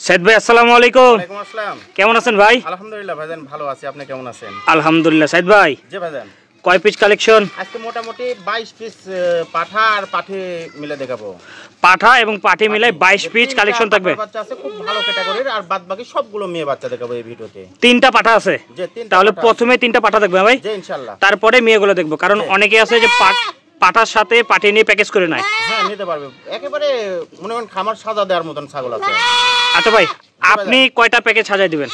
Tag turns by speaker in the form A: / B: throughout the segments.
A: সাইদ ভাই আসসালামু আলাইকুম।
B: ওয়ালাইকুম আসসালাম।
A: কেমন আছেন ভাই?
B: আলহামদুলিল্লাহ ভাইজান ভালো আছি, আপনি কেমন আছেন?
A: আলহামদুলিল্লাহ। সাইদ ভাই
B: জি ভাইজান,
A: কয় পিস কালেকশন?
B: আজকে মোটামুটি 22 পিস পাঠা আর পাঠি মিলে দেখাবো।
A: পাঠা এবং পাঠি মিলে 22 পিস কালেকশন থাকবে।
B: বাচ্চা আছে খুব ভালো ক্যাটাগরির, আর বাদবাকি সবগুলো মেয়ে বাচ্চা দেখাবো এই ভিডিওতে।
A: তিনটা পাঠা আছে, তাহলে প্রথমে তিনটা পাঠা দেখবে ভাই?
B: জি ইনশাআল্লাহ।
A: তারপরে মেয়েগুলো দেখবো, কারণ অনেকে আছে যে পাঠার সাথে পাঠি নিয়ে প্যাকেজ করে নেয়।
B: হ্যাঁ নিতে পারবে, একেবারে মনে করেন খামার সাজা দেওয়ার মতন ছাগল আছে।
A: আচ্ছা ভাই, আপনি কয়টা প্যাকেজ সাজাই দিবেন?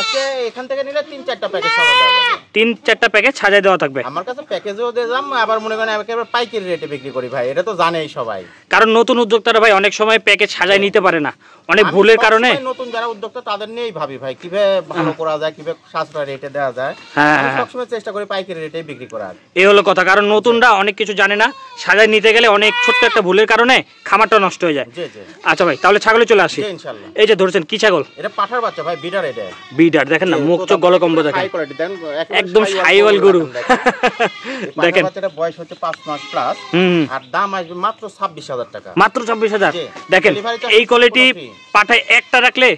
B: আজকে এখান থেকে নিলে 3-4টা প্যাকেজ সাজা দেওয়া যাবে।
A: 3-4টা প্যাকেজ সাজাই দেওয়া থাকবে।
B: আমার কাছে প্যাকেজও দিলাম, আবার মনে করেন একেবারে পাইকারি রেটে বিক্রি করি ভাই, এটা তো জানেই সবাই।
A: কারণ নতুন উদ্যোক্তারা ভাই অনেক সময় প্যাকেজ সাজাই নিতে পারে না, অনেক ভুলের কারণে।
B: নতুন যারা উদ্যোক্তা তাদের নিয়েই ভাবি ভাই কিভাবে ভালো করা যায়, কিভাবে সাশ্রয় রেটে দেওয়া যায়। আমি সবসময় চেষ্টা করি পাইকারি রেটে বিক্রি করার।
A: এই হলো কথা, কারণ নতুনরা অনেক কিছু জানে না, সাজাই নিতে গেলে অনেক ছোট্ট একটা ভুলের কারণে খামারটা নষ্ট হয়ে যায়।
B: জি জি।
A: আচ্ছা ভাই, তাহলে ছাগলে চলে আসি।
B: ইনশাআল্লাহ।
A: এই যে ধরছেন কি ছাগল?
B: এটা পাঠার বাচ্চা ভাই, বিডার। এটা
A: বিডার, দেখেন না মুখ চোখ গলকম্ব দেখেন,
B: হাই কোয়ালিটি দেন,
A: একদম সাইওয়াল গরু।
B: দেখেন বাচ্চাটা বয়স হচ্ছে 5 মাস প্লাস, আর দাম আসবে মাত্র 26,000 টাকা।
A: মাত্র 26,000। দেখেন এই কোয়ালিটি পাঠায় একটা রাখলে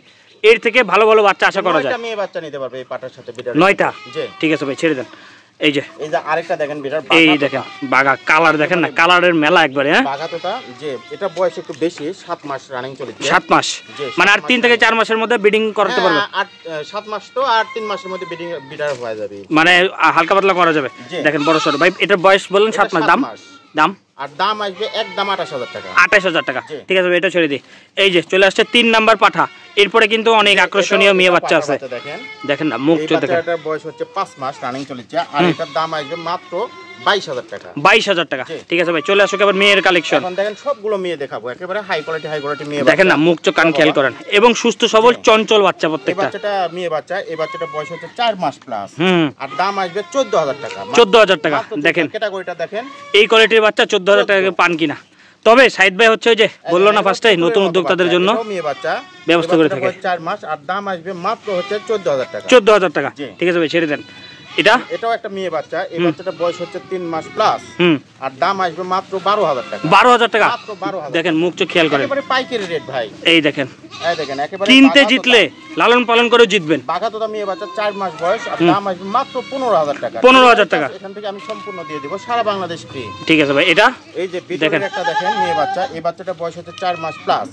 A: এর থেকে ভালো ভালো বাচ্চা আশা করা যায়।
B: 9টা মেয়ে বাচ্চা নিতে পারবে এই পাঠার সাথে বিডার।
A: 9টা?
B: জি
A: ঠিক আছে ভাই, ছেড়ে দেন। এই যে
B: আরেকটা দেখেন বিডার,
A: এই দেখেন বাগা কালার, দেখেন না কালারের মেলা একবারে। হ্যাঁ
B: বাগাতোটা, যে এটা বয়স একটু বেশি, 7 মাস রানিং চলছে।
A: 7 মাস মানে আর 3 থেকে 4 মাসের মধ্যে ব্রিডিং করতে পারবে।
B: 7 মাস তো আর 3 মাসের মধ্যে বিডার হয়ে যাবে,
A: মানে হালকা পাতলা করা যাবে। দেখেন বড় সর ভাই, এটার বয়স বলেন 7 মাস। দাম
B: আর দাম আসবে একদম 28,000 টাকা।
A: 28,000 টাকা। ঠিক আছে, এটা ছেড়ে দিই। এই যে চলে আসছে 3 নাম্বার পাঠা। এরপরে কিন্তু অনেক আকর্ষণীয় মেয়ে বাচ্চা আছে। দেখেন না মুখ চোখ দেখেন।
B: এটার বয়স হচ্ছে 5 মাস রানিং চলছে, আর এটার দাম আসবে মাত্র 22,000 টাকা।
A: 22,000 টাকা। ঠিক আছে ভাই, চলে আসুক এবার মেয়ের কালেকশন।
B: এখন দেখেন সবগুলো মেয়ে দেখাবো, একেবারে হাই কোয়ালিটি মেয়ে।
A: দেখেন না মুখ চোখ কান খেয়াল করেন, এবং সুস্থ সবল চঞ্চল বাচ্চা প্রত্যেকটা।
B: এই বাচ্চাটা মেয়ে বাচ্চা, এই বাচ্চাটা বয়স হচ্ছে 4 মাস প্লাস, আর দাম আসবে 14,000 টাকা।
A: 14,000 টাকা। দেখেন
B: ক্যাটাগরিটা দেখেন,
A: এই কোয়ালিটির বাচ্চা 14,000 টাকা পান কিনা। তবে সাইদ ভাই হচ্ছে যে বললো না ফার্স্টে নতুন উদ্যোক্তাদের জন্য
B: মেয়ে বাচ্চা
A: ব্যবস্থা করে থাকে।
B: 4 মাস আর দাম আসবে মাত্র হচ্ছে 14,000 টাকা।
A: 14,000 টাকা। ঠিক আছে ভাই, ছেড়ে দেন।
B: এটাও একটা মেয়ে বাচ্চা, এই বাচ্চাটা বয়স হচ্ছে 3 মাস প্লাস, আর দাম আসবে মাত্র 12,000 টাকা।
A: 12,000 টাকা।
B: মাত্র 12,000।
A: দেখেন মুখ চোখ খেয়াল করেন,
B: একেবারে পাইকারি রেট ভাই।
A: এই দেখেন,
B: এই দেখেন একেবারে
A: কিনতে জিতলে লালন পালন করে জিতবেন।
B: বাঘাতোতা মেয়ে বাচ্চা 4 মাস বয়স, আর দাম আসবে মাত্র 15,000 টাকা।
A: 15,000 টাকা।
B: এখান থেকে আমি সম্পূর্ণ দিয়ে দেব, সারা বাংলাদেশ ফ্রি।
A: ঠিক আছে ভাই, এটা
B: এই যে ভিতরের একটা দেখেন মেয়ে বাচ্চা, এই বাচ্চাটা বয়স হচ্ছে 4 মাস প্লাস,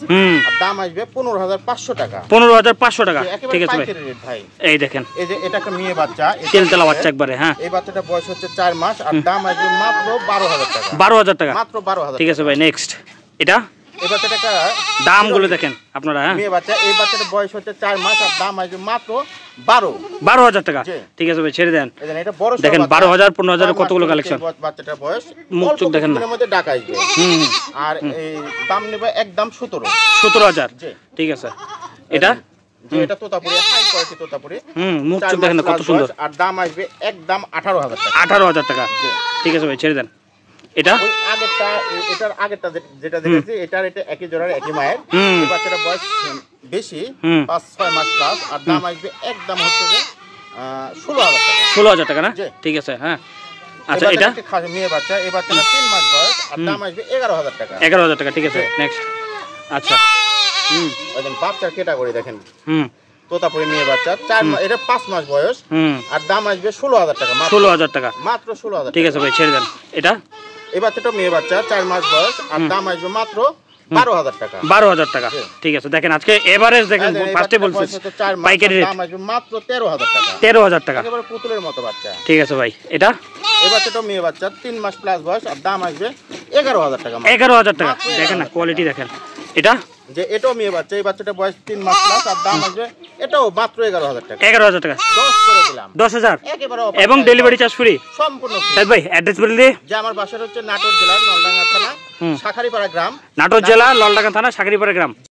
B: আর দাম আসবে 15,500 টাকা।
A: 15,500 টাকা। ঠিক আছে ভাই,
B: পাইকারি রেট ভাই।
A: এই দেখেন,
B: এই যে এটা একটা মেয়ে বাচ্চা,
A: তেলতেলা বাচ্চা একবারে। হ্যাঁ,
B: এই বাচ্চাটা বয়স হচ্ছে 4 মাস, আর দাম আসবে মাত্র 12,000 টাকা।
A: 12,000 টাকা।
B: মাত্র 12,000।
A: ঠিক আছে ভাই, নেক্সট এটা
B: এই বাচ্চাটা
A: দামগুলো দেখেন আপনারা। হ্যাঁ,
B: মেয়ে বাচ্চা, এই বাচ্চাটার বয়স হচ্ছে 4 মাস, আর দাম আসবে মাত্র
A: 12,000 টাকা। ঠিক আছে ভাই, ছেড়ে দেন।
B: এটা বড়
A: দেখেন 12,000 15,000 কতগুলো কালেকশন।
B: বাচ্চাটার বয়স
A: মুখ চোখ দেখেন না,
B: মধ্যে ডাক আসবে। আর এই দাম নেবে একদম
A: 17,000। ঠিক আছে, এটা
B: এটা তোতাপুরি, হাই কোয়ালিটি তোতাপুরি।
A: মুখ চোখ দেখেন না কত সুন্দর,
B: আর দাম আসবে একদম 18,000 টাকা।
A: 18,000 টাকা। ঠিক আছে ভাই, ছেড়ে দেন। এটা
B: এটার আগেরটা যেটা দেখেছি, এটার এটা একই জোড়ার একই মায়ের। এই বাচ্চাটা বয়স বেশি, 5-6 মাস প্লাস, আর দাম আসবে একদম হচ্ছে যে 16,000 টাকা।
A: 16,000 টাকা না? ঠিক আছে। হ্যাঁ, আচ্ছা এটা
B: মেয়ে বাচ্চা, এই বাচ্চাটা 3 মাস বয়স, আর দাম আসবে 11,000 টাকা।
A: 11,000 টাকা। ঠিক আছে, নেক্সট। আচ্ছা
B: একদম বাচ্চার ক্যাটাগরি দেখেন, তোতাপুরি মেয়ে বাচ্চা 4 মাস, এটা 5 মাস বয়স, আর দাম আসবে 16,000 টাকা।
A: 16,000 টাকা।
B: মাত্র 16,000।
A: ঠিক আছে ভাই, ছেড়ে দেন। এটা
B: এই বাচ্চাটা মেয়ে বাচ্চা 4 মাস বয়স, আর দাম আসবে মাত্র 12,000 টাকা।
A: 12,000 টাকা। ঠিক আছে, দেখেন আজকে এভারেজ দেখেন, ফার্স্টে বলছি পাইকারি রেট
B: দাম আসবে মাত্র 13,000 টাকা।
A: 13,000 টাকা।
B: একেবারে পুতুলের মতো বাচ্চা।
A: ঠিক আছে ভাই, এটা
B: এই বাচ্চাটা মেয়ে বাচ্চা 3 মাস প্লাস বয়স, আর দাম আসবে 11,000 টাকা।
A: 11,000 টাকা। দেখেন না কোয়ালিটি দেখেন। এটা
B: যে এটাও মেয়ে বাচ্চা, এই বাচ্চাটা বয়স 3 মাস প্লাস, আর দাম আসবে এটাও মাত্র 11,000 টাকা।
A: 11,000 টাকা।
B: 10 করে দিলাম।
A: 10,000
B: একেবারে
A: এবং ডেলিভারি চার্জ ফ্রি
B: সম্পূর্ণ ফ্রি।
A: সাইদ ভাই অ্যাড্রেস বলে দিই।
B: যে আমার বাসা হচ্ছে নাটোর জেলার নলডাঙ্গা থানা, শাখারীপাড়া গ্রাম।
A: নাটোর জেলা নলডাঙ্গা থানা শাখারীপাড়া গ্রাম।